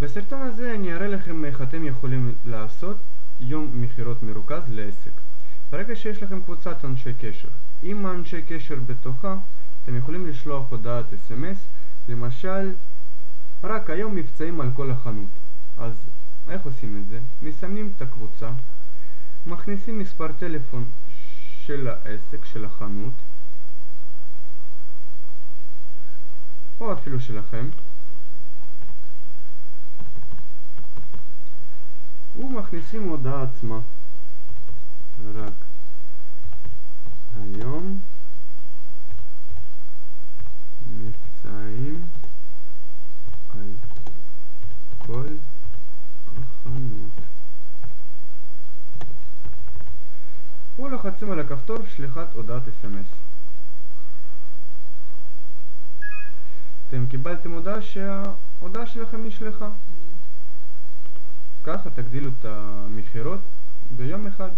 בסרטון הזה אני אראה לכם איך אתם יכולים לעשות יום מכירות מרוכז לעסק. ברגע שיש לכם קבוצת אנשי קשר, עם אנשי קשר בתוכה, אתם יכולים לשלוח הודעת SMS, למשל, רק היום מבצעים על כל החנות. אז איך עושים את זה? מסמנים את הקבוצה, מכניסים מספר טלפון של העסק, של החנות, או אפילו שלכם, ומכניסים הודעה עצמה. רק היום מבצעים על כל החנות. ולוחצים על הכפתור שליחת הודעת SMS. אתם קיבלתם הודעה שההודעה שלכם נשלחה. ככה תגדילו את המכירות ביום אחד.